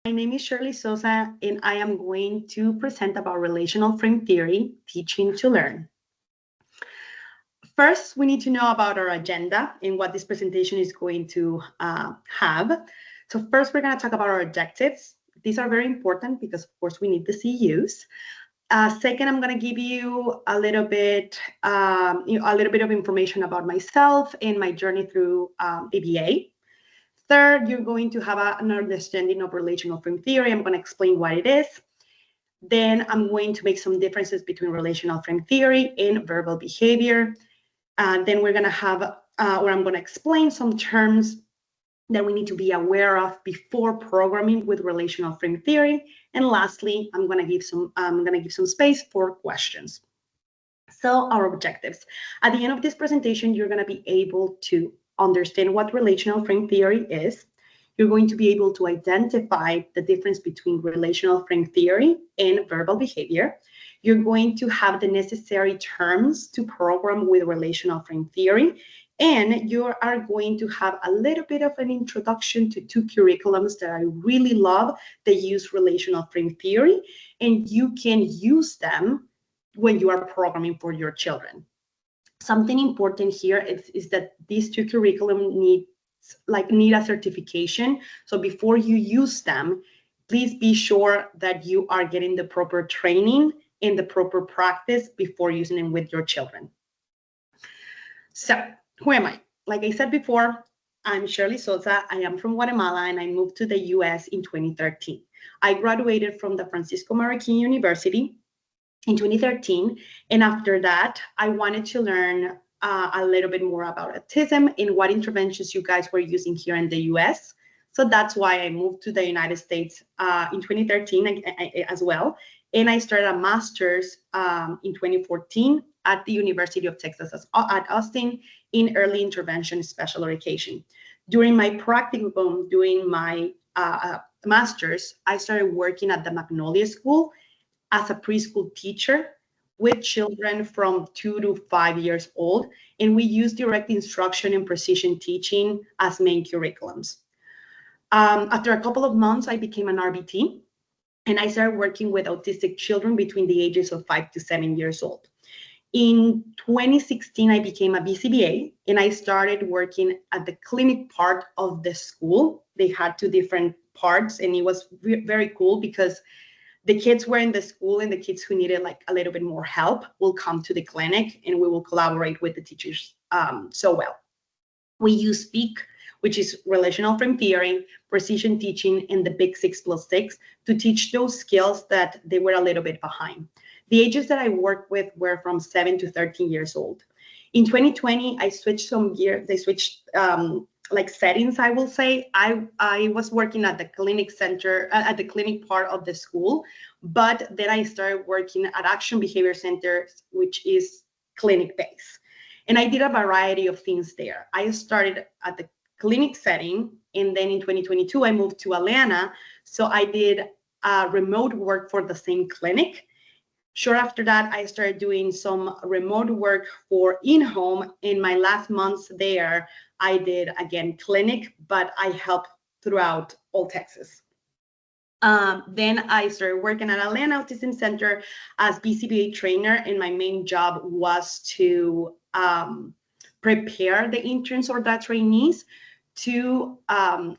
My name is Shirley Sosa, and I am going to present about relational frame theory, teaching to learn. First, we need to know about our agenda and what this presentation is going to have. So first, we're going to talk about our objectives. These are very important because, of course, we need the CUs. Second, I'm going to give you a little bit of information about myself and my journey through ABA. Third, you're going to have an understanding of relational frame theory. I'm going to explain what it is. Then I'm going to make some differences between relational frame theory and verbal behavior. Then we're going to have, or I'm going to explain some terms that we need to be aware of before programming with relational frame theory. And lastly, I'm going to give some space for questions. So our objectives. At the end of this presentation, you're going to be able to understand what relational frame theory is. You're going to be able to identify the difference between relational frame theory and verbal behavior. You're going to have the necessary terms to program with relational frame theory. And you are going to have a little bit of an introduction to two curriculums that I really love that use relational frame theory. And you can use them when you are programming for your children. Something important here is that these two curriculum need a certification. So before you use them, please be sure that you are getting the proper training and the proper practice before using them with your children. So who am I? Like I said before, I'm Shirley Sosa. I am from Guatemala and I moved to the US in 2013. I graduated from the Francisco Marroquin University in 2013. And after that, I wanted to learn a little bit more about autism and what interventions you guys were using here in the US. So that's why I moved to the United States in 2013 as well. And I started a master's in 2014 at the University of Texas at Austin in early intervention special education. During my practicum, doing my master's, I started working at the Magnolia School as a preschool teacher with children from 2 to 5 years old. And we use direct instruction and precision teaching as main curriculums. After a couple of months, I became an RBT and I started working with autistic children between the ages of 5 to 7 years old. In 2016, I became a BCBA and I started working at the clinic part of the school. They had two different parts and it was very cool because the kids were in the school and the kids who needed like a little bit more help will come to the clinic and we will collaborate with the teachers so well. We use SPEAK, which is relational frame theory, precision teaching, and the big 6+6 to teach those skills that they were a little bit behind. The ages that I worked with were from 7 to 13 years old. In 2020, I switched settings, I will say. I was working at the clinic center, at the clinic part of the school, but then I started working at Action Behavior Center, which is clinic-based. And I did a variety of things there. I started at the clinic setting, and then in 2022, I moved to Atlanta. So I did remote work for the same clinic. Sure after that, I started doing some remote work for in-home. In my last months there, I did, again, clinic, but I helped throughout all Texas. Then I started working at Atlanta Autism Center as BCBA trainer, and my main job was to prepare the interns or the trainees to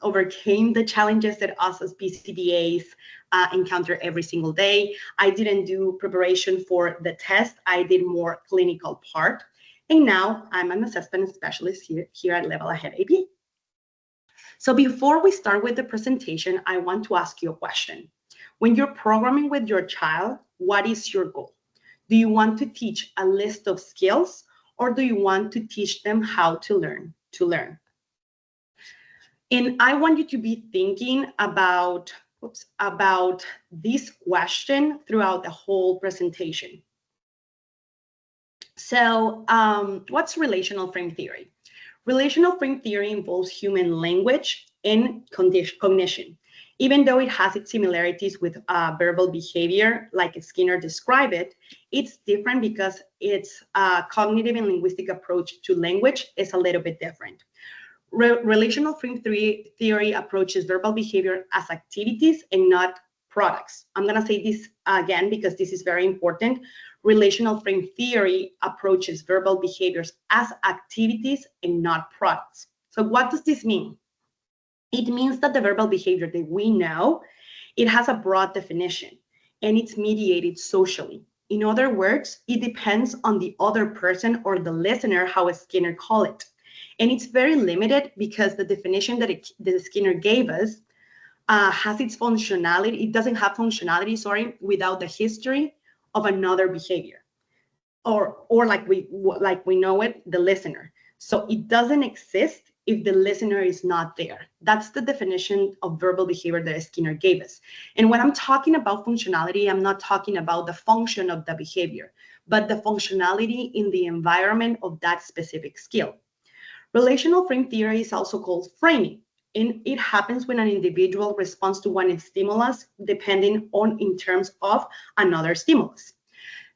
overcome the challenges that us as BCBAs encounter every single day. I didn't do preparation for the test. I did more clinical part. And now I'm an assessment specialist here at Level Ahead AB. So before we start with the presentation, I want to ask you a question. When you're programming with your child, what is your goal? Do you want to teach a list of skills, or do you want to teach them how to learn? And I want you to be thinking about this question throughout the whole presentation. So what's relational frame theory? Relational frame theory involves human language and cognition. Even though it has its similarities with verbal behavior, like Skinner described it, it's different because its cognitive and linguistic approach to language is a little bit different. Relational frame theory approaches verbal behavior as activities and not products. I'm going to say this again because this is very important. Relational frame theory approaches verbal behaviors as activities and not products. So what does this mean? It means that the verbal behavior that we know, it has a broad definition and it's mediated socially. In other words, it depends on the other person or the listener, how Skinner called it. And it's very limited because the definition that Skinner gave us has its functionality. It doesn't have functionality, sorry, without the history of another behavior, or like we know it, the listener. So it doesn't exist if the listener is not there. That's the definition of verbal behavior that Skinner gave us. And when I'm talking about functionality, I'm not talking about the function of the behavior, but the functionality in the environment of that specific skill. Relational frame theory is also called framing, and it happens when an individual responds to one stimulus depending on in terms of another stimulus.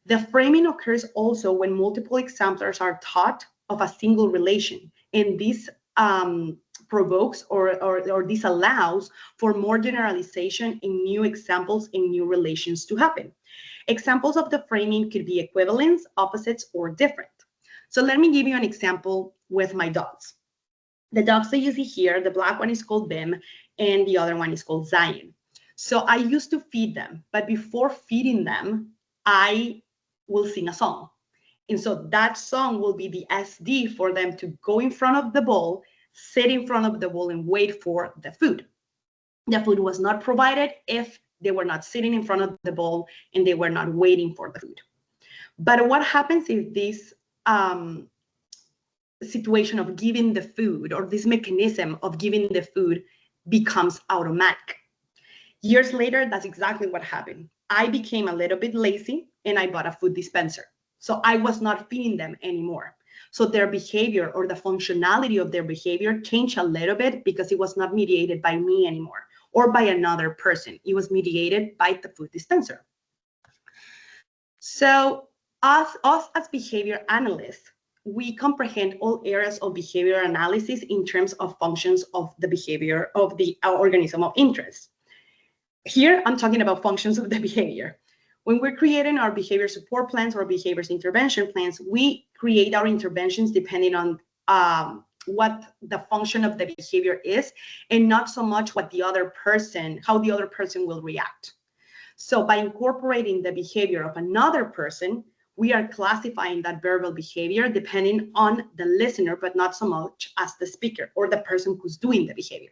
The framing occurs also when multiple examples are taught of a single relation, and this provokes or this allows for more generalization in new examples and new relations to happen. Examples of the framing could be equivalents, opposites, or different. So let me give you an example with my dogs. The dogs that you see here, the black one is called Bim and the other one is called Zion. So I used to feed them, but before feeding them, I will sing a song. And so that song will be the SD for them to go in front of the bowl, sit in front of the bowl and wait for the food. The food was not provided if they were not sitting in front of the bowl and they were not waiting for the food. But what happens if this situation of giving the food, or this mechanism of giving the food, becomes automatic? Years later, that's exactly what happened. I became a little bit lazy and I bought a food dispenser. So I was not feeding them anymore. So their behavior, or the functionality of their behavior, changed a little bit because it was not mediated by me anymore or by another person. It was mediated by the food dispenser. So us as behavior analysts, we comprehend all areas of behavior analysis in terms of functions of the behavior of the organism of interest. Here, I'm talking about functions of the behavior. When we're creating our behavior support plans or behaviors intervention plans, we create our interventions depending on what the function of the behavior is, and not so much what the other person, how the other person will react. So by incorporating the behavior of another person, we are classifying that verbal behavior depending on the listener, but not so much as the speaker or the person who's doing the behavior.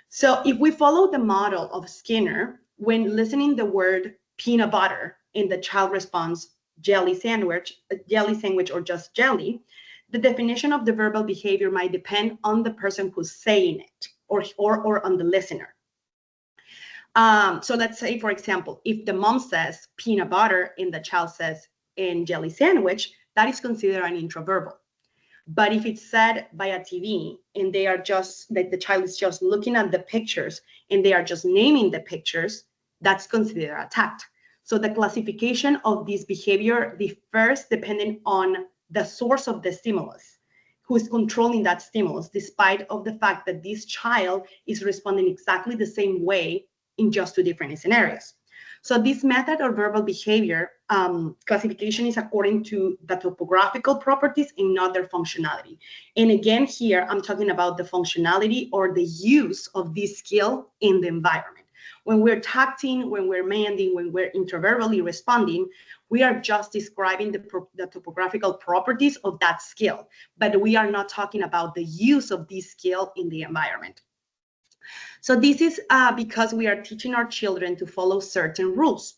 So if we follow the model of Skinner, when listening the word peanut butter and the child responds jelly sandwich, or just jelly, the definition of the verbal behavior might depend on the person who's saying it or on the listener. So let's say, for example, if the mom says peanut butter and the child says and jelly sandwich, that is considered an intraverbal. But if it's said by a TV and they are just, like the child is just looking at the pictures and they are just naming the pictures, that's considered a tact. So the classification of this behavior differs depending on the source of the stimulus, who is controlling that stimulus, despite of the fact that this child is responding exactly the same way in just two different scenarios. So this method of verbal behavior classification is according to the topographical properties and not their functionality. And again, here I'm talking about the functionality or the use of this skill in the environment. When we're tacting, when we're manding, when we're intraverbally responding, we are just describing the topographical properties of that skill, but we are not talking about the use of this skill in the environment. So this is because we are teaching our children to follow certain rules.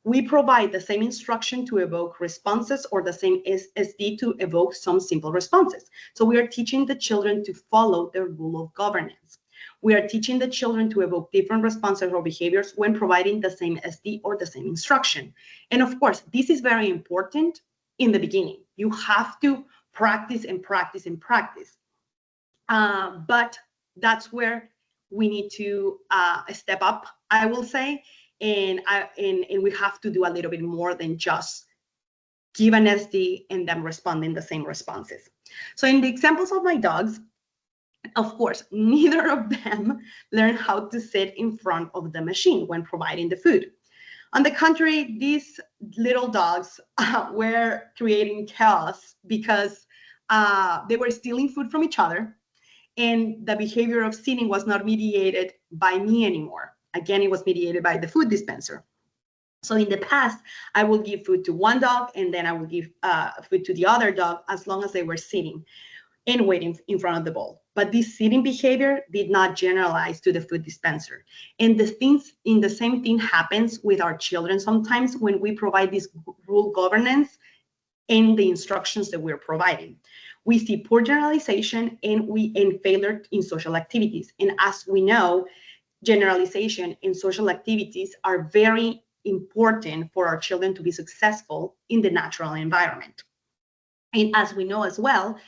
We provide the same instruction to evoke responses or the same SD to evoke some simple responses. So we are teaching the children to follow the rule of governance. We are teaching the children to evoke different responses or behaviors when providing the same SD or the same instruction. And of course, this is very important in the beginning. You have to practice and practice and practice. But that's where we need to step up, I will say, and we have to do a little bit more than just give an SD and then respond in the same responses. So in the examples of my dogs, Of course, neither of them learned how to sit in front of the machine when providing the food. On the contrary, these little dogs were creating chaos because they were stealing food from each other, and the behavior of sitting was not mediated by me anymore. Again, it was mediated by the food dispenser. So in the past, I would give food to one dog, and then I would give food to the other dog as long as they were sitting and waiting in front of the bowl. But this sitting behavior did not generalize to the food dispenser. And the same thing happens with our children sometimes when we provide this rule governance in the instructions that we're providing. We see poor generalization and failure in social activities. And as we know, generalization and social activities are very important for our children to be successful in the natural environment. And as we know as well,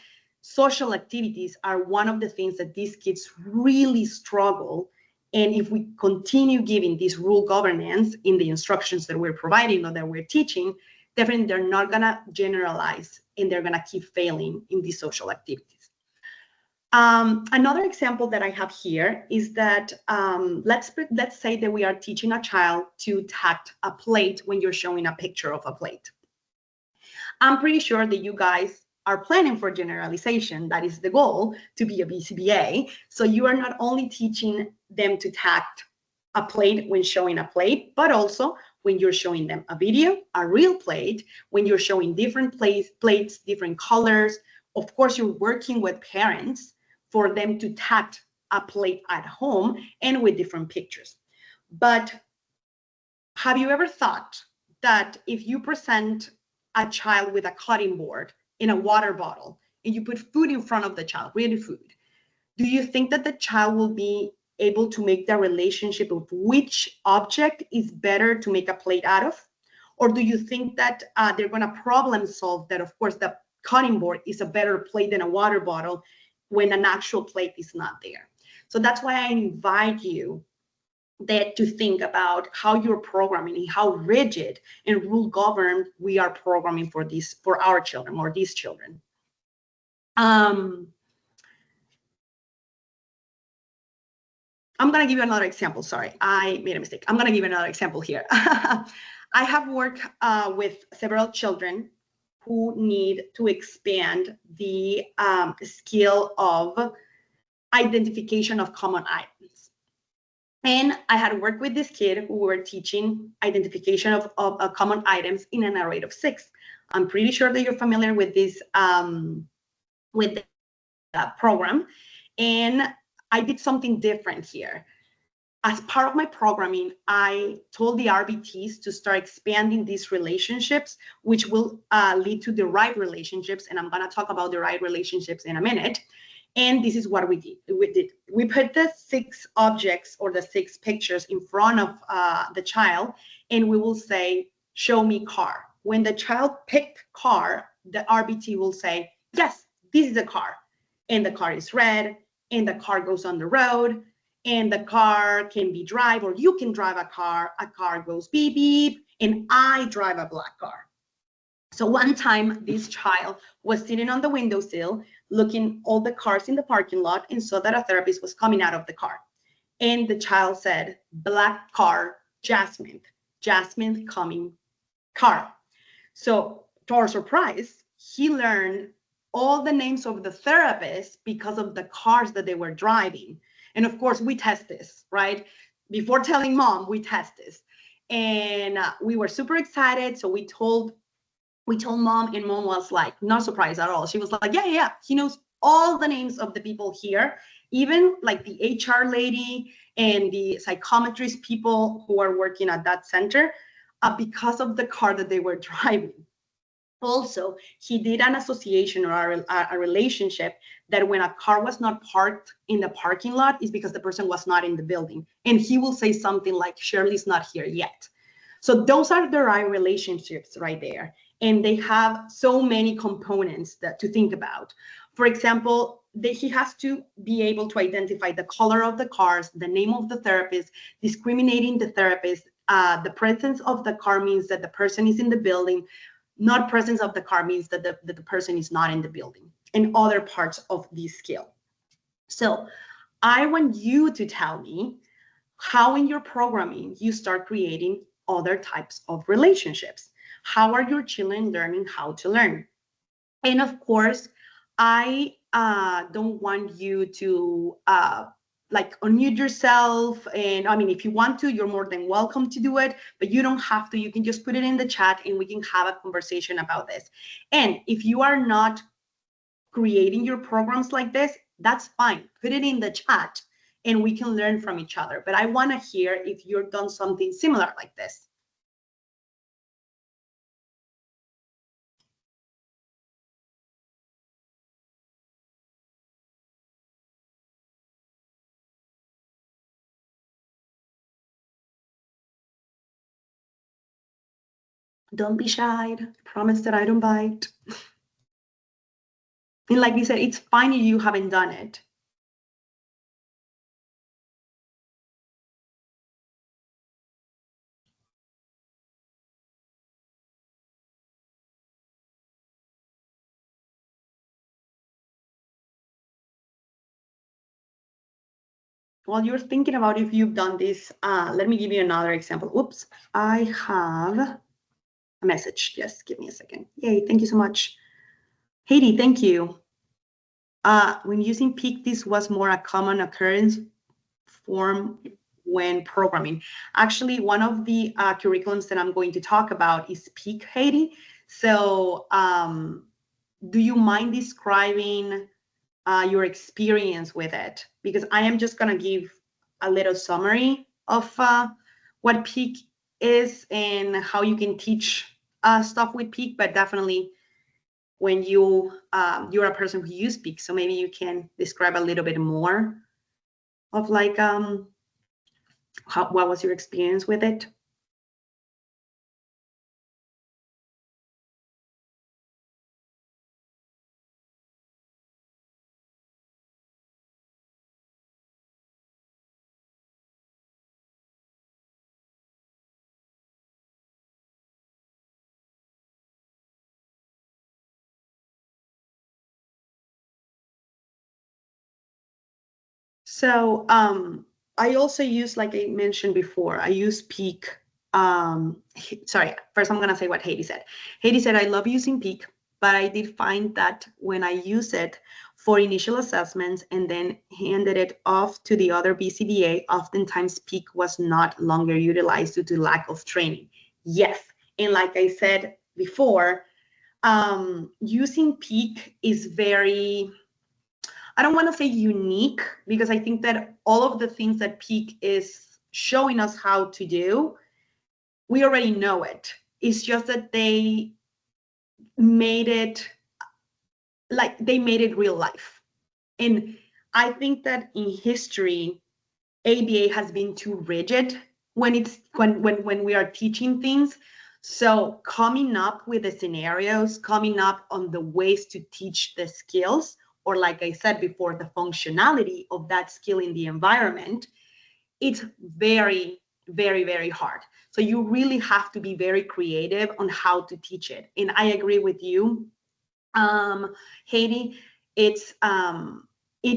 social activities are one of the things that these kids really struggle. And if we continue giving this rule governance in the instructions that we're providing or that we're teaching, definitely they're not going to generalize and they're going to keep failing in these social activities. Another example that I have here is that let's say that we are teaching a child to tact a plate when you're showing a picture of a plate. I'm pretty sure that you guys are planning for generalization. That is the goal, to be a BCBA. So you are not only teaching them to tact a plate when showing a plate, but also when you're showing them a video, a real plate, when you're showing different plates, different colors. Of course, you're working with parents for them to tact a plate at home and with different pictures. But have you ever thought that if you present a child with a cutting board in a water bottle and you put food in front of the child, real food, do you think that the child will be able to make the relationship of which object is better to make a plate out of? Or do you think that they're going to problem solve that, of course, the cutting board is a better plate than a water bottle when an actual plate is not there? So that's why I invite you that to think about how you're programming and how rigid and rule governed we are programming for our children or these children. I'm going to give you another example. Sorry, I made a mistake. I'm going to give you another example here. I have worked with several children who need to expand the skill of identification of common items. And I had worked with this kid who were teaching identification of common items in an array of 6. I'm pretty sure that you're familiar with this program. And I did something different here. As part of my programming, I told the RBTs to start expanding these relationships, which will lead to the right relationships. And I'm going to talk about the right relationships in a minute. And this is what we did. We put the 6 objects or the 6 pictures in front of the child, and we will say, show me car. When the child picked car, the RBT will say, yes, this is a car. And the car is red, and the car goes on the road, and the car can be drive, or you can drive a car goes beep, beep, and I drive a black car. So one time this child was sitting on the windowsill, looking all the cars in the parking lot, and saw that a therapist was coming out of the car. And the child said, black car, Jasmine coming car. So to our surprise, he learned all the names of the therapists because of the cars that they were driving. And of course, we test this, right? Before telling mom, we test this. And we were super excited. So we told mom, and mom was like, not surprised at all. She was like, yeah, he knows all the names of the people here, even like the HR lady and the psychometrist people who are working at that center because of the car that they were driving. Also, he did an association or a relationship that when a car was not parked in the parking lot is because the person was not in the building. And he will say something like, Sherley's not here yet. So those are the right relationships right there. And they have so many components to think about. For example, he has to be able to identify the color of the cars, the name of the therapist, discriminating the therapist. The presence of the car means that the person is in the building. Not presence of the car means that the person is not in the building, and other parts of this skill. So I want you to tell me how in your programming you start creating other types of relationships. How are your children learning how to learn? And of course, I don't want you to like unmute yourself. And I mean, if you want to, you're more than welcome to do it, but you don't have to. You can just put it in the chat and we can have a conversation about this. And if you are not creating your programs like this, that's fine. Put it in the chat and we can learn from each other. But I want to hear if you've done something similar like this. Don't be shy. I promise that I don't bite. And like you said, it's fine if you haven't done it. While you're thinking about if you've done this, let me give you another example. Oops, I have a message. Yes, give me a second. Yay, thank you so much. Haiti, thank you. When using peak, this was more a common occurrence form when programming. Actually, one of the curriculums that I'm going to talk about is peak, Haiti. So do you mind describing your experience with it? Because I am just going to give a little summary of what peak is and how you can teach stuff with peak, but definitely when you're a person who uses peak, so maybe you can describe a little bit more of like what was your experience with it? So I also use, like I mentioned before, I use peak. Sorry, first I'm gonna say what Haiti said. Haiti said, I love using peak, but I did find that when I use it for initial assessments and then handed it off to the other BCBA, oftentimes peak was not longer utilized due to lack of training. Yes, and like I said before, using peak is very, I don't want to say unique, because I think that all of the things that peak is showing us how to do, we already know it. It's just that they made it real life. And I think that in history, ABA has been too rigid when we are teaching things. So coming up with the scenarios, coming up on the ways to teach the skills, or like I said before, the functionality of that skill in the environment, it's very, very, very hard. So you really have to be very creative on how to teach it. And I agree with you, Haiti. It's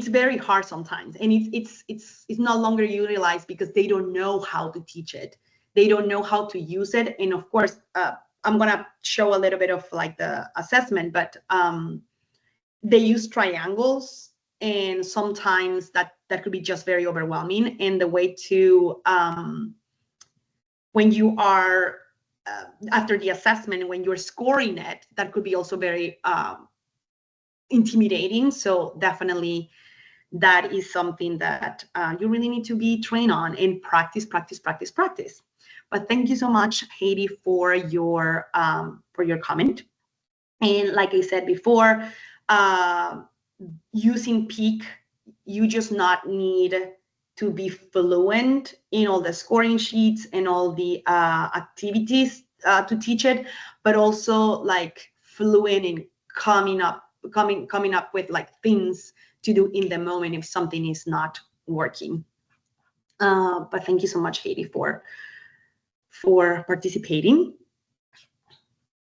very hard sometimes, and it's no longer utilized because they don't know how to teach it. They don't know how to use it. And of course, I'm gonna show a little bit of like the assessment, but they use triangles, and sometimes that could be just very overwhelming. And the way to when you are after the assessment, when you're scoring it, that could be also very intimidating. So definitely that is something that you really need to be trained on and practice, practice, practice, practice. But thank you so much, Haiti, for your comment. And like I said before, using peak, you just not need to be fluent in all the scoring sheets and all the activities to teach it, but also like fluent in coming up with like things to do in the moment if something is not working. But thank you so much, Haiti, for participating.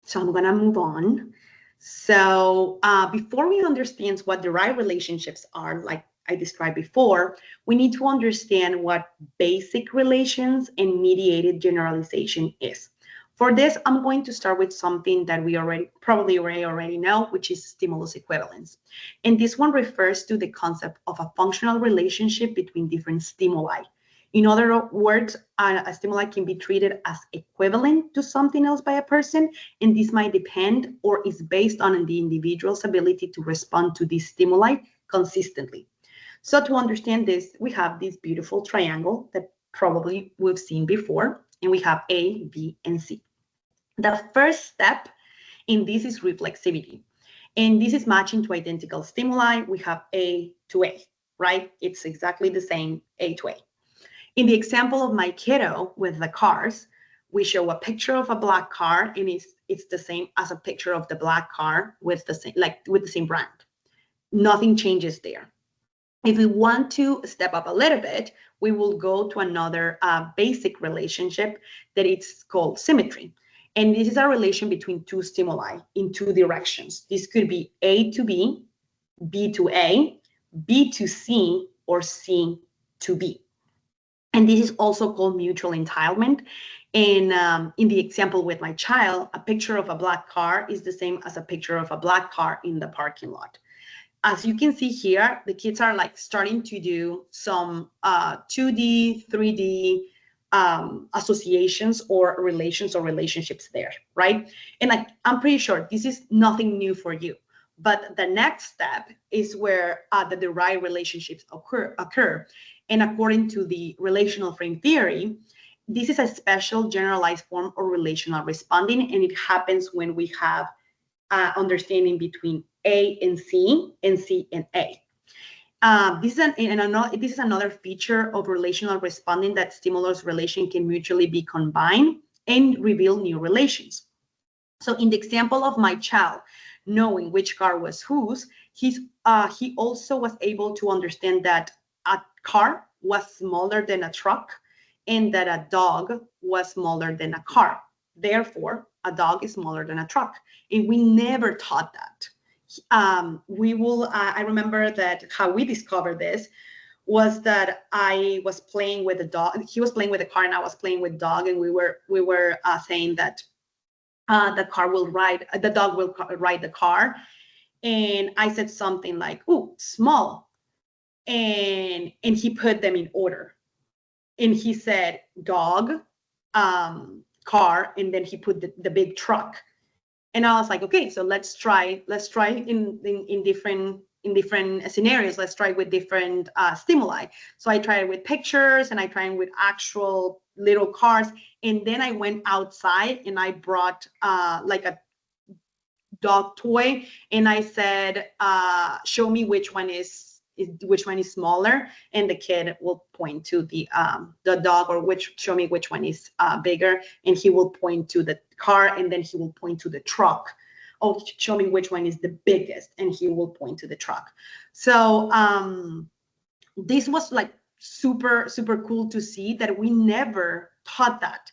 So I'm gonna move on. So before we understand what the right relationships are, like I described before, we need to understand what basic relations and mediated generalization is. For this, I'm going to start with something that we probably already know, which is stimulus equivalence. And this one refers to the concept of a functional relationship between different stimuli. In other words, a stimuli can be treated as equivalent to something else by a person, and this might depend or is based on the individual's ability to respond to these stimuli consistently. So to understand this, we have this beautiful triangle that probably we've seen before, and we have A, B, and C. The first step in this is reflexivity, and this is matching to identical stimuli. We have A to A, right? It's exactly the same, A to A. In the example of my kiddo with the cars, we show a picture of a black car, and it's the same as a picture of the black car with the same brand. Nothing changes there. If we want to step up a little bit, we will go to another basic relationship that it's called symmetry. And this is a relation between two stimuli in two directions. This could be A to B, B to A, B to C, or C to B. And this is also called mutual entitlement. And in the example with my child, a picture of a black car is the same as a picture of a black car in the parking lot. As you can see here, the kids are like starting to do some 2D, 3D associations or relations or relationships there, right? And I'm pretty sure this is nothing new for you. But the next step is where the derived relationships occur. And according to the relational frame theory, this is a special generalized form of relational responding, and it happens when we have understanding between A and C and A. This is another feature of relational responding, that stimulus relation can mutually be combined and reveal new relations. So in the example of my child, knowing which car was whose, he also was able to understand that a car was smaller than a truck and that a dog was smaller than a car. Therefore, a dog is smaller than a truck. And we never taught that. I remember that how we discovered this was that I was playing with a dog. He was playing with a car and I was playing with dog, and we were saying that the dog will ride the car. And I said something like, "Ooh, small." And he put them in order. And he said dog, car, and then he put the big truck. And I was like, okay, so let's try in different scenarios. Let's try with different stimuli. So I tried with pictures and I tried with actual little cars. And then I went outside and I brought like a dog toy, and I said, show me which one is smaller, and the kid will point to the dog, or show me which one is bigger, and he will point to the car, and then he will point to the truck. Oh, show me which one is the biggest, and he will point to the truck. So this was like super cool to see that we never taught that.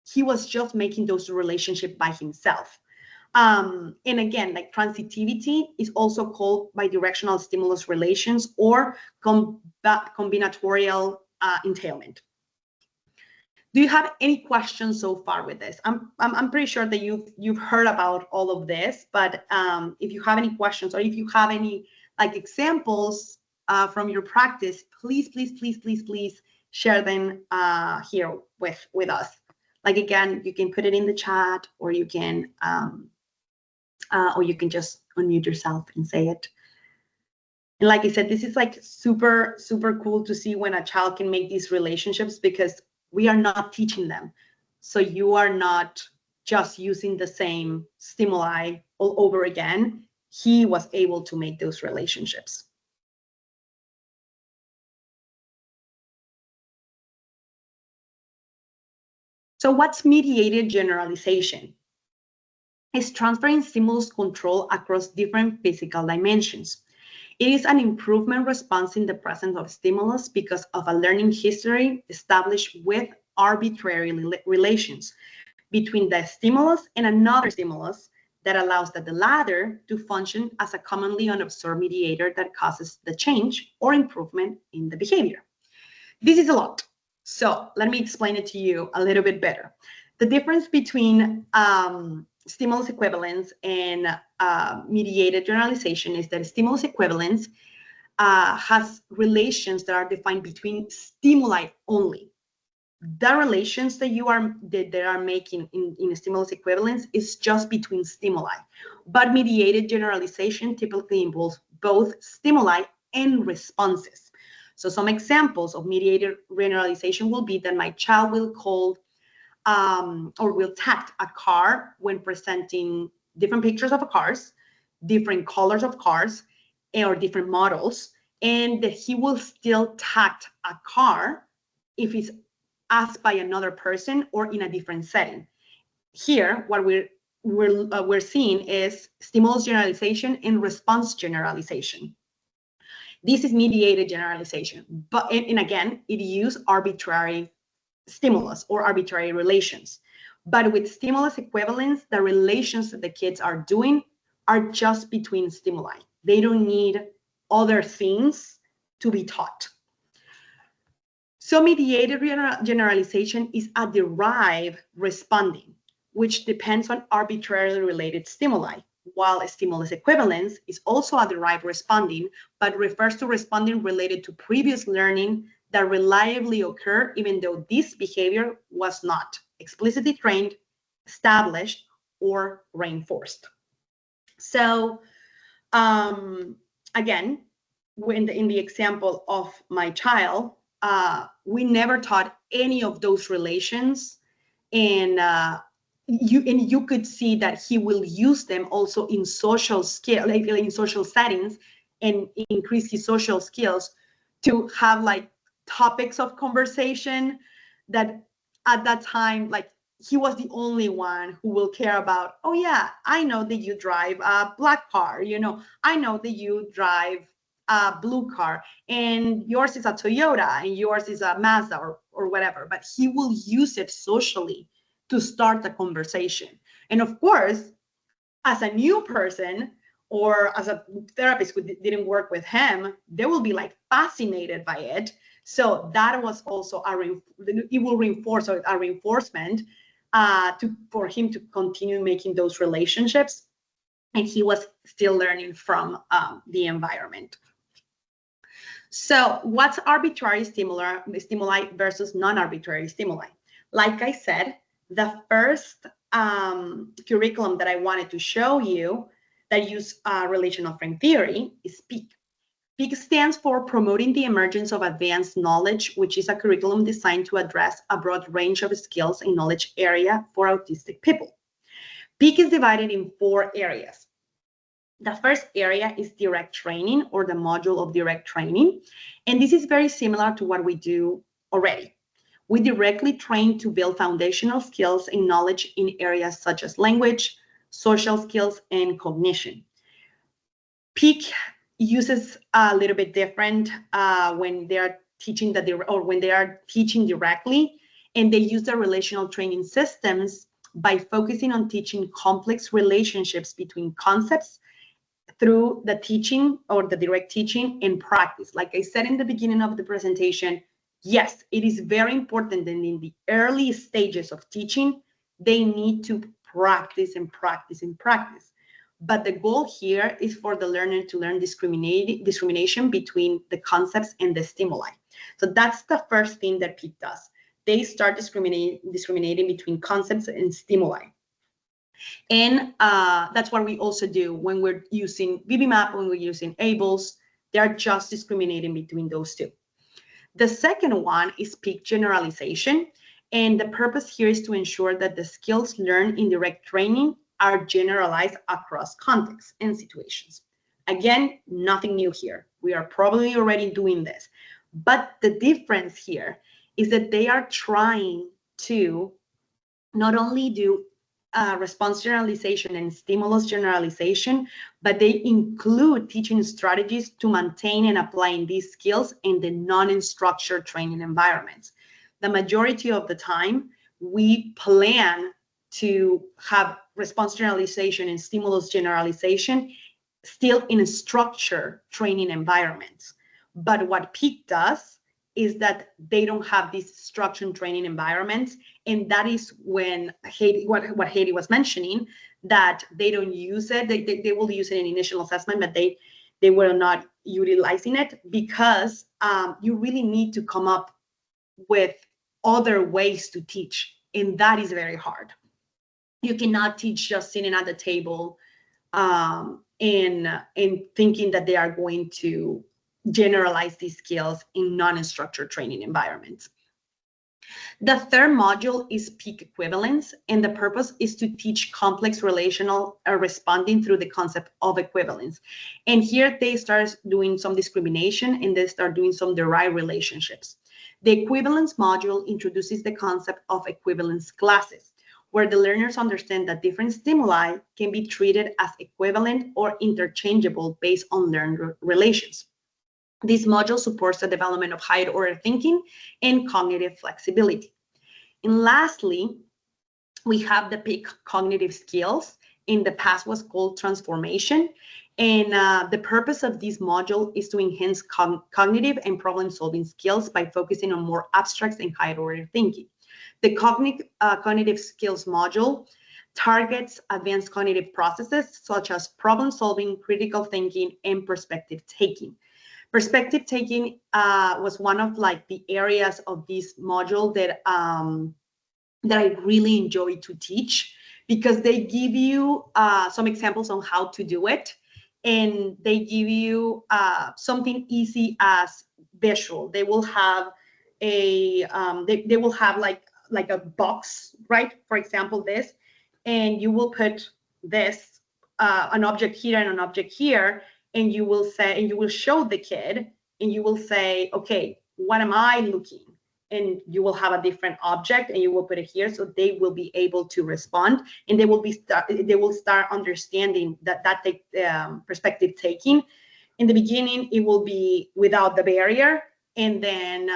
He was just making those relationships by himself. And again, like transitivity is also called bidirectional stimulus relations or combinatorial entailment. Do you have any questions so far with this? I'm pretty sure that you've heard about all of this, but if you have any questions or if you have any like examples from your practice, please share them here with us. Like again, you can put it in the chat, or you can just unmute yourself and say it. And like I said, this is like super cool to see when a child can make these relationships, because we are not teaching them. So you are not just using the same stimuli all over again. He was able to make those relationships. So what's mediated generalization? It's transferring stimulus control across different physical dimensions. It is an improvement response in the presence of stimulus because of a learning history established with arbitrary relations between the stimulus and another stimulus that allows the latter to function as a commonly unobserved mediator that causes the change or improvement in the behavior. This is a lot. So let me explain it to you a little bit better. The difference between stimulus equivalence and mediated generalization is that stimulus equivalence has relations that are defined between stimuli only. The relations that they are making in stimulus equivalence is just between stimuli, but mediated generalization typically involves both stimuli and responses. So some examples of mediated generalization will be that my child will call or will tag a car when presenting different pictures of cars, different colors of cars, or different models, and that he will still tag a car if it's asked by another person or in a different setting. Here, what we're seeing is stimulus generalization and response generalization. This is mediated generalization, but and again, it uses arbitrary stimulus or arbitrary relations. But with stimulus equivalence, the relations that the kids are doing are just between stimuli. They don't need other things to be taught. So mediated generalization is a derived responding, which depends on arbitrarily related stimuli, while stimulus equivalence is also a derived responding, but refers to responding related to previous learning that reliably occurred even though this behavior was not explicitly trained, established, or reinforced. So again, in the example of my child, we never taught any of those relations, and you could see that he will use them also in social skill, like in social settings, and increase his social skills to have like topics of conversation that at that time, like he was the only one who will care about, oh yeah, I know that you drive a black car, you know, I know that you drive a blue car, and yours is a Toyota and yours is a Mazda or whatever, but he will use it socially to start the conversation. And of course, as a new person or as a therapist who didn't work with him, they will be like fascinated by it. So that was also it will reinforce a reinforcement for him to continue making those relationships. And he was still learning from the environment. So what's arbitrary stimuli versus non-arbitrary stimuli? Like I said, the first curriculum that I wanted to show you that use relational frame theory is PEAK. PEAK stands for Promoting the Emergence of Advanced Knowledge, which is a curriculum designed to address a broad range of skills in knowledge area for autistic people. PEAK is divided in 4 areas. The first area is direct training, or the module of direct training. And this is very similar to what we do already. We directly train to build foundational skills and knowledge in areas such as language, social skills, and cognition. PEAK uses a little bit different when they are teaching when they are teaching directly, and they use the relational training systems by focusing on teaching complex relationships between concepts through the teaching or the direct teaching and practice. Like I said in the beginning of the presentation, yes, it is very important that in the early stages of teaching, they need to practice and practice and practice. But the goal here is for the learner to learn discrimination between the concepts and the stimuli. So that's the first thing that PEAK does. They start discriminating between concepts and stimuli. And that's what we also do when we're using BBMAP, when we're using ABLES. They're just discriminating between those two. The second one is PEAK generalization. And the purpose here is to ensure that the skills learned in direct training are generalized across contexts and situations. Again, nothing new here. We are probably already doing this. But the difference here is that they are trying to not only do response generalization and stimulus generalization, but they include teaching strategies to maintain and applying these skills in the non-structured training environments. The majority of the time, we plan to have response generalization and stimulus generalization still in a structured training environments. But what PEAK does is that they don't have these structured training environments. And that is when what Heidi was mentioning, that they don't use it. They will use it in initial assessment, but they were not utilizing it because you really need to come up with other ways to teach. And that is very hard. You cannot teach just sitting at the table and thinking that they are going to generalize these skills in non-structured training environments. The third module is PEAK equivalence, and the purpose is to teach complex relational responding through the concept of equivalence. And here they start doing some discrimination and they start doing some derived relationships. The equivalence module introduces the concept of equivalence classes, where the learners understand that different stimuli can be treated as equivalent or interchangeable based on learned relations. This module supports the development of higher order thinking and cognitive flexibility. And lastly, we have the PEAK cognitive skills. In the past was called transformation. And the purpose of this module is to enhance cognitive and problem-solving skills by focusing on more abstract and higher order thinking. The cognitive skills module targets advanced cognitive processes such as problem-solving, critical thinking, and perspective taking. Perspective taking was one of the areas of this module that I really enjoy to teach, because they give you some examples on how to do it, and they give you something easy as visual. They will have a they will have like a box, right? For example, this, and you will put this an object here and an object here, and you will say, and you will show the kid, and you will say, okay, what am I looking? And you will have a different object, and you will put it here, so they will be able to respond, and they will start understanding that perspective taking. In the beginning, it will be without the barrier, and then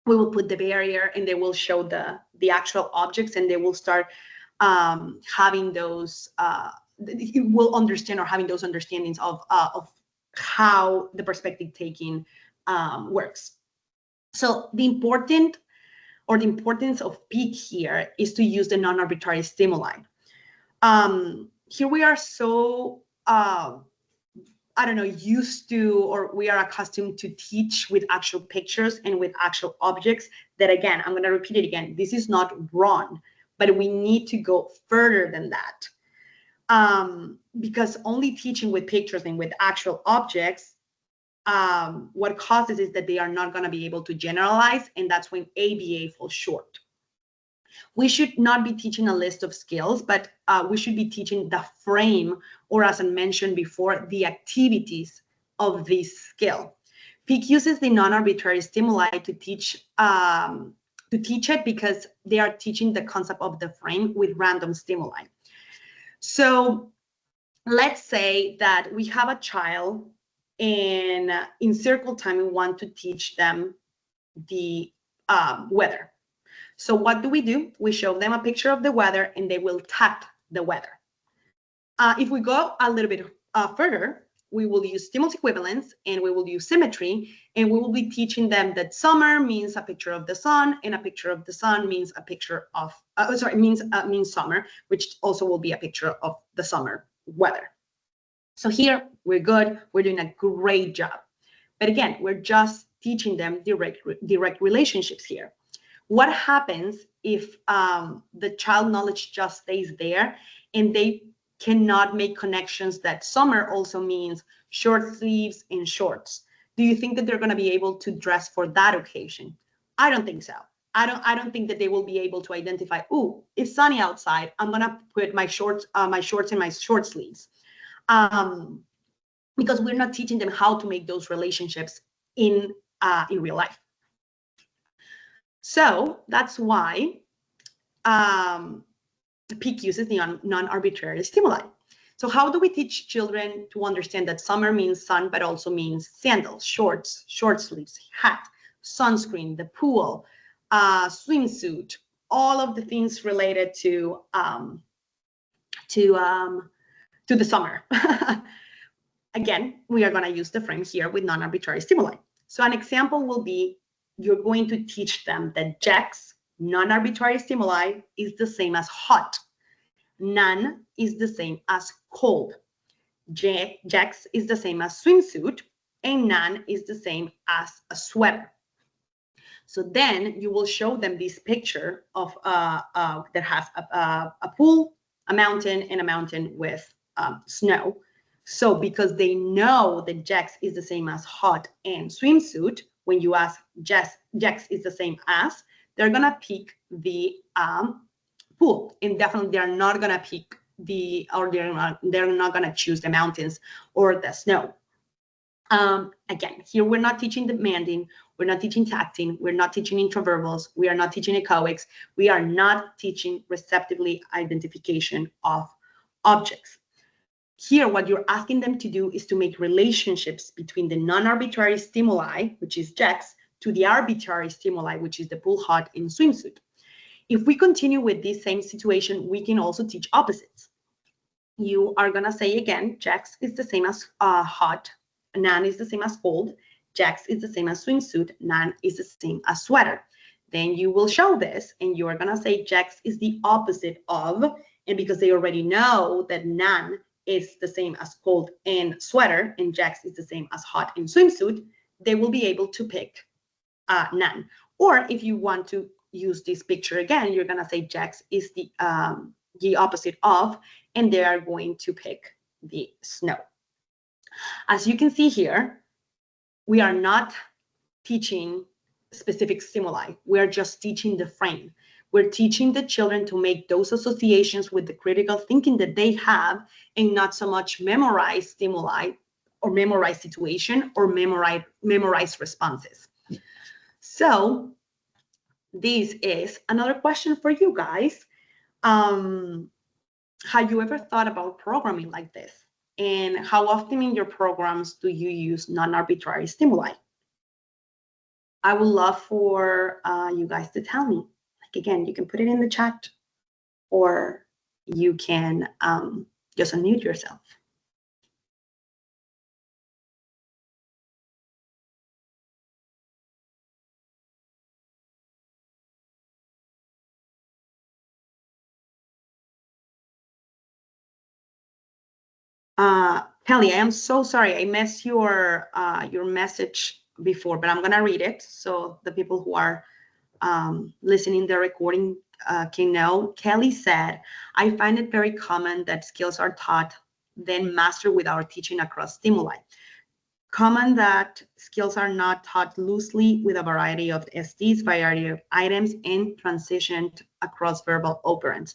we will put the barrier, and they will show the actual objects, and they will start having those. Will understand or having those understandings of how the perspective taking works. So the importance of PEAK here is to use the non-arbitrary stimuli. Here we are so used to, or we are accustomed to teach with actual pictures and with actual objects, that again, I'm going to repeat it again, this is not wrong, but we need to go further than that. Because only teaching with pictures and with actual objects, what causes is that they are not going to be able to generalize, and that's when ABA falls short. We should not be teaching a list of skills, but we should be teaching the frame, or as I mentioned before, the activities of this skill. PEAK uses the non-arbitrary stimuli to teach it, because they are teaching the concept of the frame with random stimuli. So let's say that we have a child, and in circle time, we want to teach them the weather. So what do? We show them a picture of the weather, and they will tap the weather. If we go a little bit further, we will use stimulus equivalence, and we will use symmetry, and we will be teaching them that summer means a picture of the sun, and a picture of the sun means a picture of means summer, which also will be a picture of the summer weather. So here we're good. We're doing a great job. But again, we're just teaching them direct relationships here. What happens if the child knowledge just stays there, and they cannot make connections that summer also means short sleeves and shorts? Do you think that they're going to be able to dress for that occasion? I don't think so. I don't think that they will be able to identify, oh, it's sunny outside, I'm going to put my shorts in my short sleeves. Because we're not teaching them how to make those relationships in real life. So that's why PEAK uses the non-arbitrary stimuli. So how do we teach children to understand that summer means sun, but also means sandals, shorts, short sleeves, hat, sunscreen, the pool, swimsuit, all of the things related to the summer. Again, we are going to use the frame here with non-arbitrary stimuli. So an example will be, you're going to teach them that Jack's non-arbitrary stimuli is the same as hot. Nan is the same as cold. Jack's is the same as swimsuit, and Nan is the same as a sweater. So then you will show them this picture of that has a pool, a mountain, and a mountain with snow. So because they know that Jack's is the same as hot and swimsuit, when you ask Jack's is the same as, they're gonna pick the pool, and definitely they're not gonna pick they're not gonna choose the mountains or the snow. Again, here we're not teaching demanding, we're not teaching tacting, we're not teaching introverbals, we are not teaching echoics, we are not teaching receptively identification of objects. Here, what you're asking them to do is to make relationships between the non-arbitrary stimuli, which is Jack's, to the arbitrary stimuli, which is the pool, hot, and swimsuit. If we continue with this same situation, we can also teach opposites. You are gonna say again, Jack's is the same as hot, Nan is the same as cold, Jack's is the same as swimsuit, Nan is the same as sweater. Then you will show this, and you are gonna say Jack's is the opposite of, and because they already know that Nan is the same as cold and sweater, and Jack's is the same as hot and swimsuit, they will be able to pick Nan. Or if you want to use this picture again, you're gonna say Jack's is the opposite of, and they are going to pick the snow. As you can see here, we are not teaching specific stimuli. We're just teaching the frame. We're teaching the children to make those associations with the critical thinking that they have, and not so much memorize stimuli or memorize situation or memorize responses. So this is another question for you guys. Have you ever thought about programming like this? And how often in your programs do you use non-arbitrary stimuli? I would love for you guys to tell me. Like, again, you can put it in the chat, or you can just unmute yourself. Kelly, I am so sorry. I missed your message before, but I'm gonna read it so the people who are listening the recording can know. Kelly said, I find it very common that skills are taught, then mastered without teaching across stimuli. Common that skills are not taught loosely with a variety of SDs, variety of items, and transitioned across verbal operands.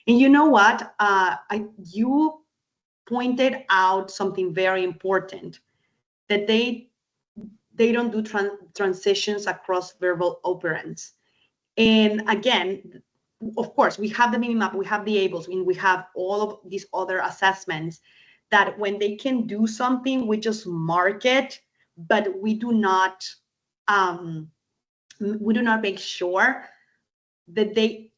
And you know what? You pointed out something very important, that they don't do transitions across verbal operands. And again, of course, we have the minimap, we have the ables, and we have all of these other assessments that when they can do something, we just mark it, but we do not make sure that they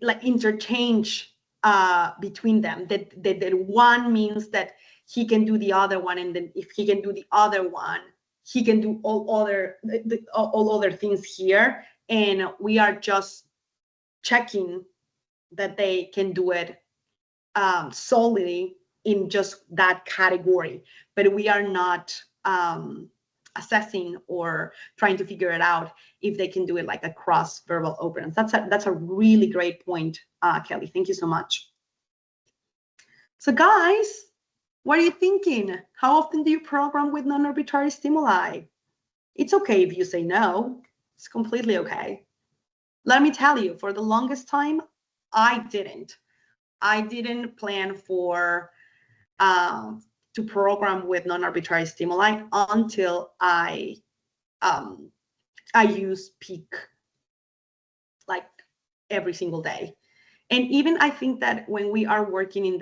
like interchange between them, that one means that he can do the other one, and then if he can do the other one, he can do all other things here, and we are just checking that they can do it solely in just that category, but we are not assessing or trying to figure it out if they can do it like across verbal operands. That's a really great point, Kelly. Thank you so much. So guys, what are you thinking? How often do you program with non-arbitrary stimuli? It's okay if you say no. It's completely okay. Let me tell you, for the longest time, I didn't plan for to program with non-arbitrary stimuli until I use peak like every single day. And even I think that when we are working in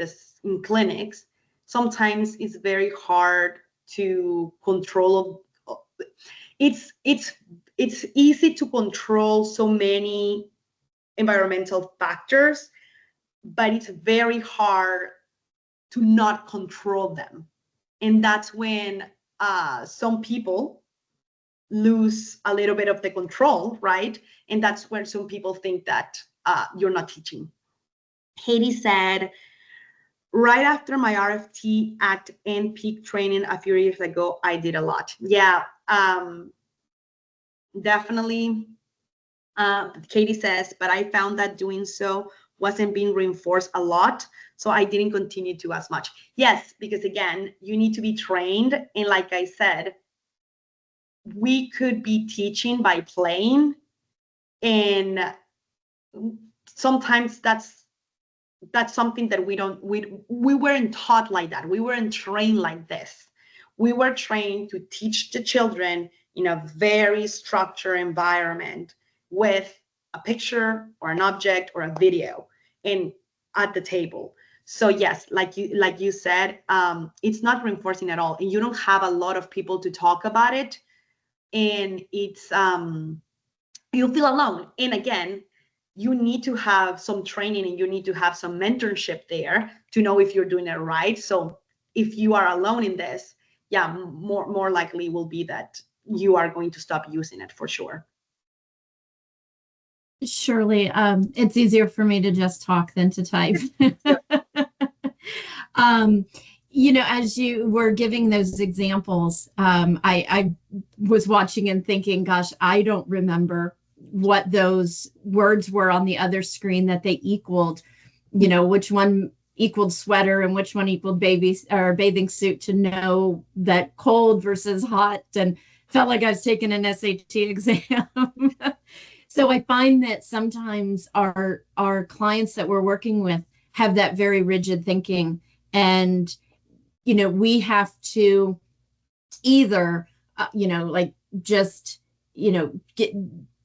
clinics, sometimes it's very hard to control. It's easy to control so many environmental factors, but it's very hard to not control them. And that's when some people lose a little bit of the control, right? And that's where some people think that you're not teaching. Haiti said, right after my RFT ACT and peak training a few years ago, I did a lot. Yeah, definitely. Katie says, but I found that doing so wasn't being reinforced a lot, so I didn't continue to as much. Yes, because again, you need to be trained. And like I said, we could be teaching by playing, and sometimes that's something that we weren't taught like that. We weren't trained like this. We were trained to teach the children in a very structured environment with a picture or an object or a video and at the table. So yes, like you said, it's not reinforcing at all, and you don't have a lot of people to talk about it, and it's you feel alone. And again, you need to have some training and you need to have some mentorship there to know if you're doing it right. So if you are alone in this, yeah, more likely will be that you are going to stop using it for sure. Surely, it's easier for me to just talk than to type. You know, as you were giving those examples, I was watching and thinking, gosh, I don't remember what those words were on the other screen that they equaled, you know, which one equaled sweater and which one equaled bathing suit, to know that cold versus hot, and felt like I was taking an SAT exam. So I find that sometimes our clients that we're working with have that very rigid thinking, and you know, we have to either you know, like just, you know,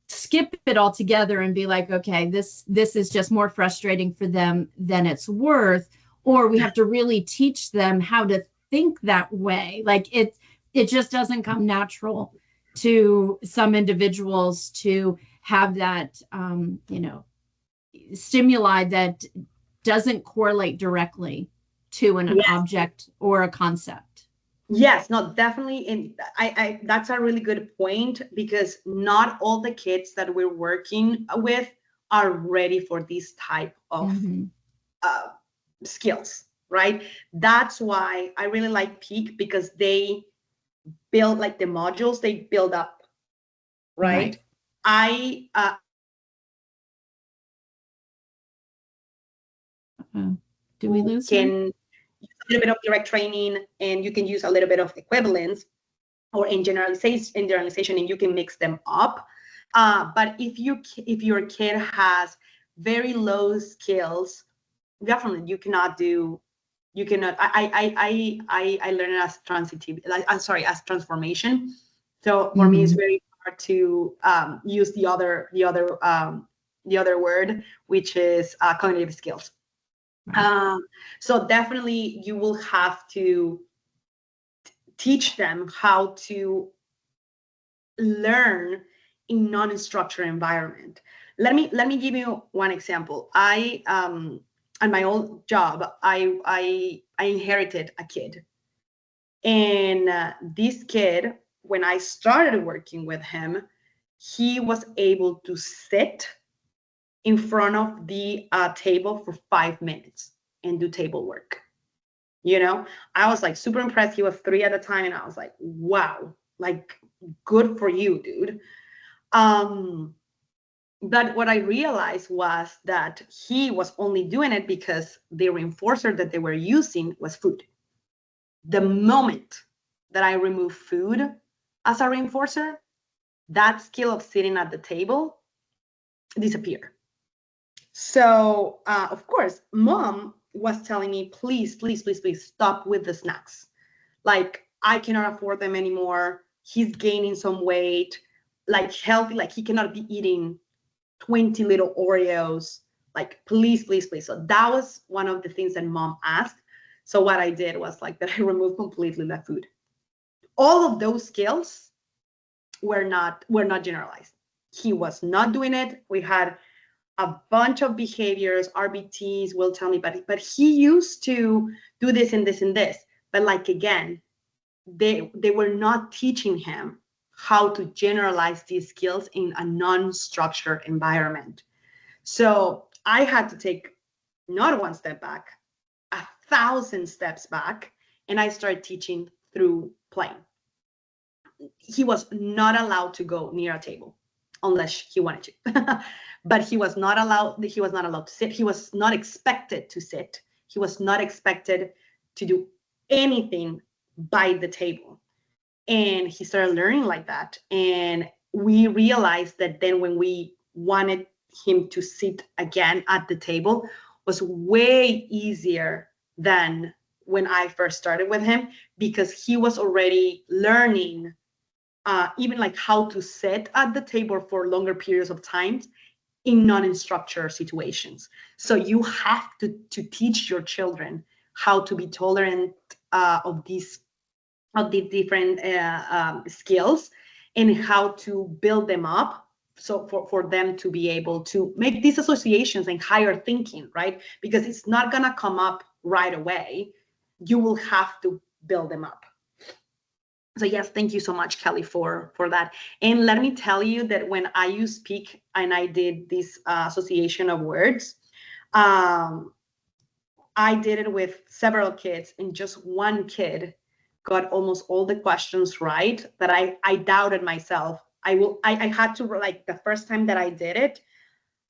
skip it all together and be like, okay, this is just more frustrating for them than it's worth, or we have to really teach them how to think that way. Like it just doesn't come natural to some individuals to have that you know, stimuli that doesn't correlate directly to an Yes. object or a concept. Yes, no, definitely. And I that's a really good point, because not all the kids that we're working with are ready for this type of skills, right? That's why I really like Peak, because they build like the modules, they build up, right? I do we lose can her? use a little bit of direct training, and you can use a little bit of equivalence or in generalization, and you can mix them up. But if your kid has very low skills, definitely you cannot do. You cannot. I learned it as transitive. I'm sorry, as transformation. So for me, it's very hard to use the other word, which is cognitive skills. So definitely, you will have to teach them how to learn in non-structured environment. Let me give you one example. I at my old job, I inherited a kid, and this kid, when I started working with him, he was able to sit in front of the table for 5 minutes and do table work. You know, I was like super impressed. He was 3 at the time, and I was like, wow, like good for you, dude. But what I realized was that he was only doing it because the reinforcer that they were using was food. The moment that I remove food as a reinforcer, that skill of sitting at the table disappeared. So, of course, mom was telling me, please, please, please, please stop with the snacks. Like, I cannot afford them anymore. He's gaining some weight, like healthy, like he cannot be eating 20 little Oreos. Like, please, please, please. So that was one of the things that mom asked. So what I did was like that I removed completely the food. All of those skills were not generalized. He was not doing it. We had a bunch of behaviors, RBTs will tell me, but he used to do this and this and this. But like, again, they were not teaching him how to generalize these skills in a non-structured environment. So I had to take not one step back, 1,000 steps back, and I started teaching through playing. He was not allowed to go near a table unless he wanted to. But he was not allowed to sit. He was not expected to sit. He was not expected to do anything by the table. And he started learning like that. And we realized that then when we wanted him to sit again at the table was way easier than when I first started with him, because he was already learning even like how to sit at the table for longer periods of time in non-instructor situations. So you have to teach your children how to be tolerant of the different skills, and how to build them up, so for them to be able to make these associations and higher thinking, right? Because it's not gonna come up right away. You will have to build them up. So yes, thank you so much, Kelly, for that. And let me tell you that when I used Speak and I did this association of words, I did it with several kids, and just one kid got almost all the questions right, that I doubted myself. I had to, like, the first time that I did it,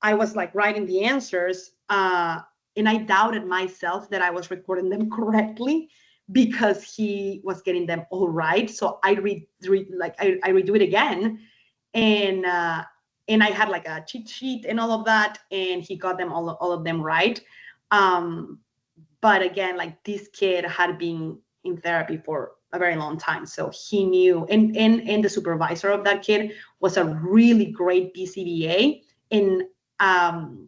I was like writing the answers, and I doubted myself that I was recording them correctly, because he was getting them all right. So I redo it again, and I had like a cheat sheet and all of that, and he got them all of them right. But again, like, this kid had been in therapy for a very long time, so he knew, and the supervisor of that kid was a really great BCBA, and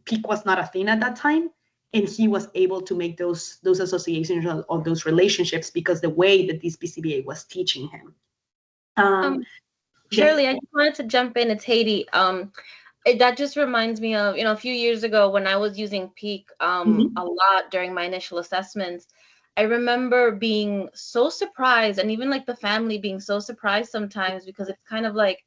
Peak was not a thing at that time, and he was able to make those associations or those relationships because the way that this BCBA was teaching him. Shirley, I just wanted to jump in. It's Haiti. That just reminds me of, a few years ago when I was using Peak a lot during my initial assessments. I remember being so surprised, and even like the family being so surprised sometimes, because it's kind of like,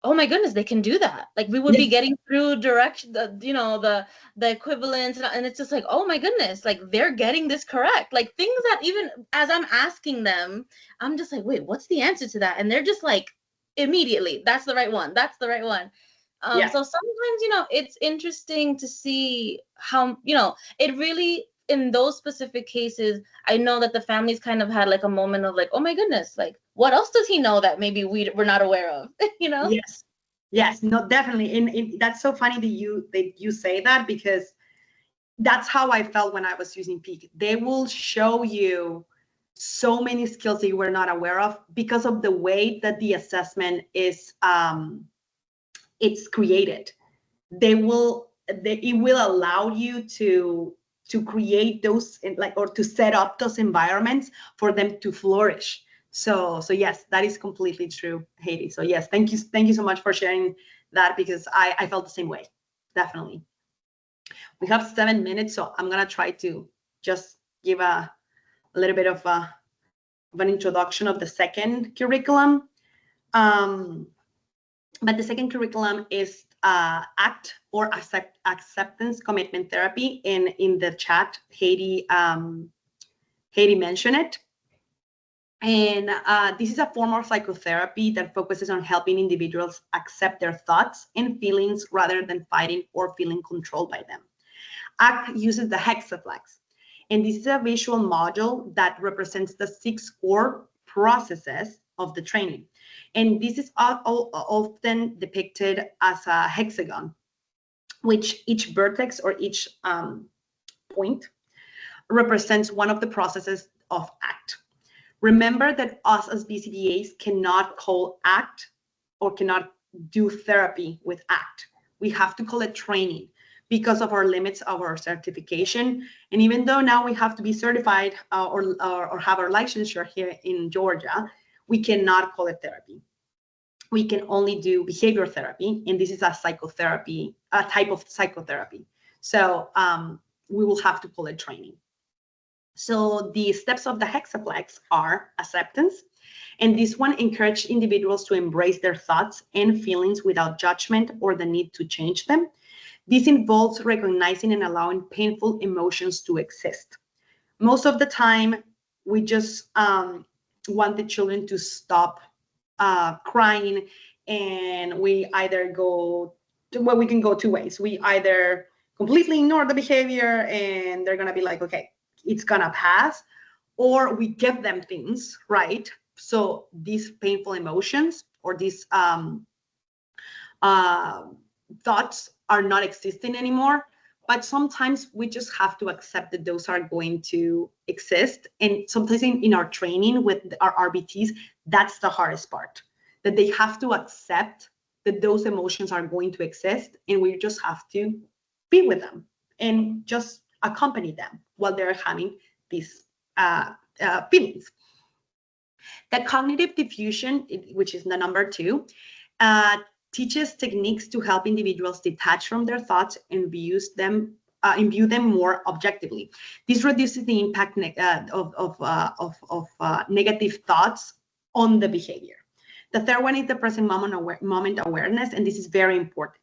oh my goodness, they can do that. Like, we would be getting through the equivalents, and it's just like, oh my goodness, like, they're getting this correct. Like, things that even as I'm asking them, I'm just like, wait, what's the answer to that? And they're just like, immediately, that's the right one. That's the right one. So sometimes, it's interesting to see how, it really, in those specific cases, I know that the families kind of had like a moment of like, oh my goodness, like, what else does he know that maybe we're not aware of, Yes, no, definitely. And that's so funny that you say that, because that's how I felt when I was using Peak. They will show you so many skills that you were not aware of because of the way that the assessment is it's created. It will allow you to create those, or to set up those environments for them to flourish. So yes, that is completely true, Haiti. So yes, thank you so much for sharing that, because I felt the same way, definitely. We have 7 minutes, so I'm gonna try to just give a little bit of an introduction of the second curriculum. But the second curriculum is ACT, or Acceptance Commitment Therapy. In the chat, Haiti mentioned it. And this is a form of psychotherapy that focuses on helping individuals accept their thoughts and feelings rather than fighting or feeling controlled by them. ACT uses the hexaflex, and this is a visual module that represents the 6 core processes of the training. And this is often depicted as a hexagon, which each vertex or each point represents one of the processes of ACT. Remember that us as BCBAs cannot call ACT, or cannot do therapy with ACT. We have to call it training because of our limits of our certification. And even though now we have to be certified or have our licensure here in Georgia, we cannot call it therapy. we can only do behavior therapy, and this is a psychotherapy, a type of psychotherapy. So we will have to call it training. So the steps of the hexaplex are acceptance, and this one encourages individuals to embrace their thoughts and feelings without judgment or the need to change them. This involves recognizing and allowing painful emotions to exist. Most of the time, we just want the children to stop crying, and we either go to, well, we can go two ways. We either completely ignore the behavior and they're gonna be like, okay, it's gonna pass, or we give them things, right? So these painful emotions or these thoughts are not existing anymore. But sometimes we just have to accept that those are going to exist. And sometimes in our training with our RBTs, that's the hardest part, that they have to accept that those emotions are going to exist, and we just have to be with them and just accompany them while they're having these feelings. The cognitive diffusion, which is the number 2, teaches techniques to help individuals detach from their thoughts and view them more objectively. This reduces the impact of negative thoughts on the behavior. The third one is the present moment awareness, and this is very important.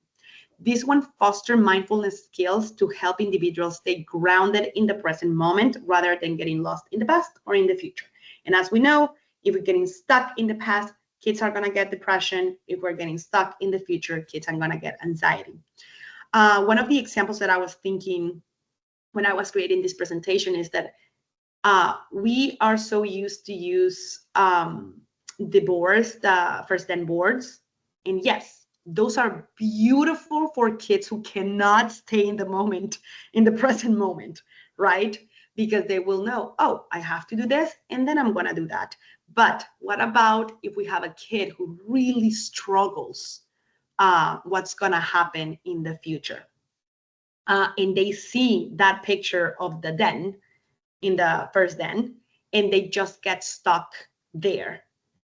This one fosters mindfulness skills to help individuals stay grounded in the present moment rather than getting lost in the past or in the future. And as we know, if we're getting stuck in the past, kids are going to get depression. If we're getting stuck in the future, kids are going to get anxiety. One of the examples that I was thinking when I was creating this presentation is that we are so used to use the boards, the first then boards. And yes, those are beautiful for kids who cannot stay in the moment, in the present moment, right? Because they will know, oh, I have to do this, and then I'm going to do that. But what about if we have a kid who really struggles what's going to happen in the future? And they see that picture of the den in the first den, and they just get stuck there,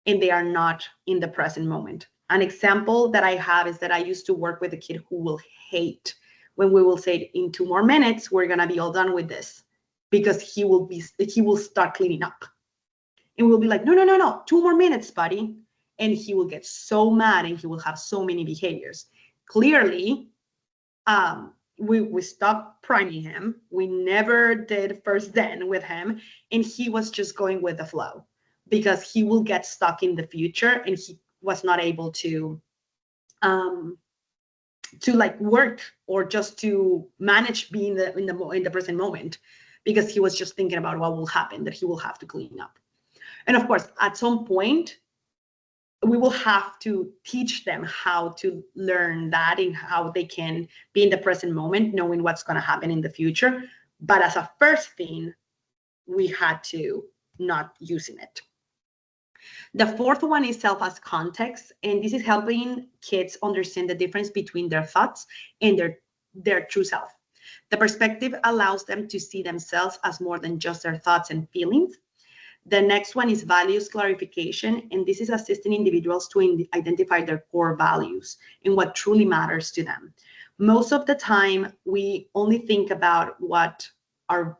and they are not in the present moment. An example that I have is that I used to work with a kid who will hate when we will say, in 2 more minutes, we're going to be all done with this, because he will start cleaning up. And we'll be like, no, 2 more minutes, buddy. And he will get so mad and he will have so many behaviors. Clearly, we stopped priming him. We never did first then with him. And he was just going with the flow, because he will get stuck in the future, and he was not able to like work or just to manage being in the present moment, because he was just thinking about what will happen, that he will have to clean up. And of course, at some point, we will have to teach them how to learn that and how they can be in the present moment, knowing what's going to happen in the future. But as a first thing, we had to not using it. The fourth one is self as context, and this is helping kids understand the difference between their thoughts and their true self. The perspective allows them to see themselves as more than just their thoughts and feelings. The next one is values clarification, and this is assisting individuals to identify their core values and what truly matters to them. Most of the time, we only think about what our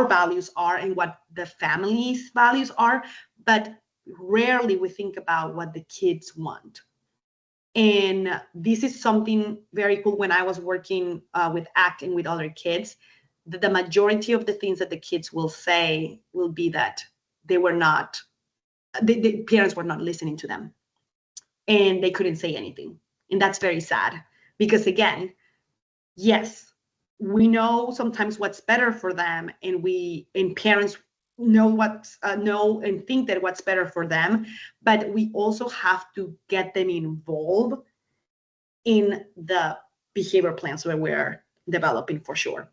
values are and what the family's values are, but rarely we think about what the kids want. And this is something very cool. When I was working with ACT and with other kids, the majority of the things that the kids will say will be that they were not, the parents were not listening to them, and they couldn't say anything. And that's very sad, because again, yes, we know sometimes what's better for them, and parents know and think that what's better for them, but we also have to get them involved in the behavior plans that we're developing, for sure.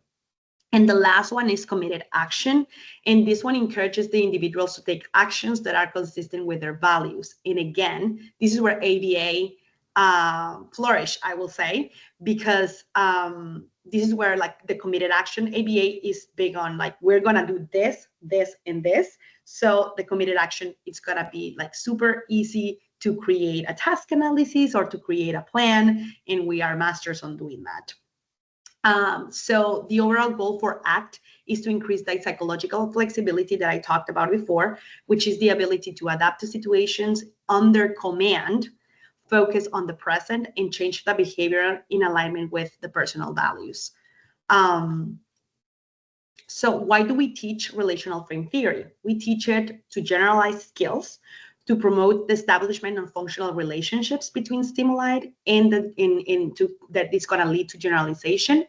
And the last one is committed action. And this one encourages the individuals to take actions that are consistent with their values. And again, this is where ABA flourish, I will say, because this is where like the committed action, ABA is big on like, we're gonna do this, this, and this. So the committed action, it's gonna be like super easy to create a task analysis or to create a plan, and we are masters on doing that. So the overall goal for ACT is to increase the psychological flexibility that I talked about before, which is the ability to adapt to situations under command, focus on the present, and change the behavior in alignment with the personal values. So why do we teach relational frame theory? We teach it to generalize skills, to promote the establishment of functional relationships between stimuli, and that is going to lead to generalization,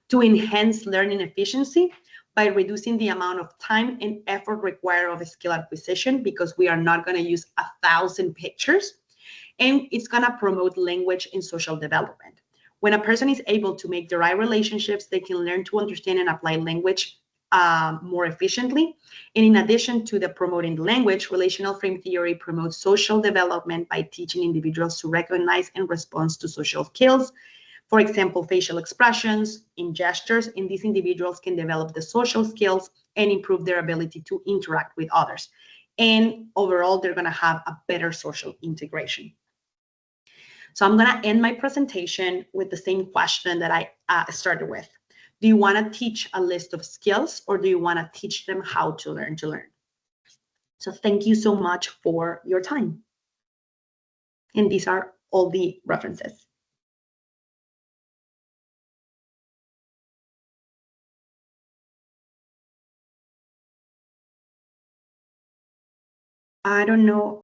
to enhance learning efficiency by reducing the amount of time and effort required of a skill acquisition, because we are not going to use 1,000 pictures, and it's going to promote language and social development. When a person is able to make the right relationships, they can learn to understand and apply language more efficiently. And in addition to the promoting the language, relational frame theory promotes social development by teaching individuals to recognize and respond to social skills. For example, facial expressions in gestures, and these individuals can develop the social skills and improve their ability to interact with others. And overall, they're going to have a better social integration. So I'm going to end my presentation with the same question that I started with. Do you want to teach a list of skills, or do you want to teach them how to learn to learn? So thank you so much for your time. And these are all the references. I don't know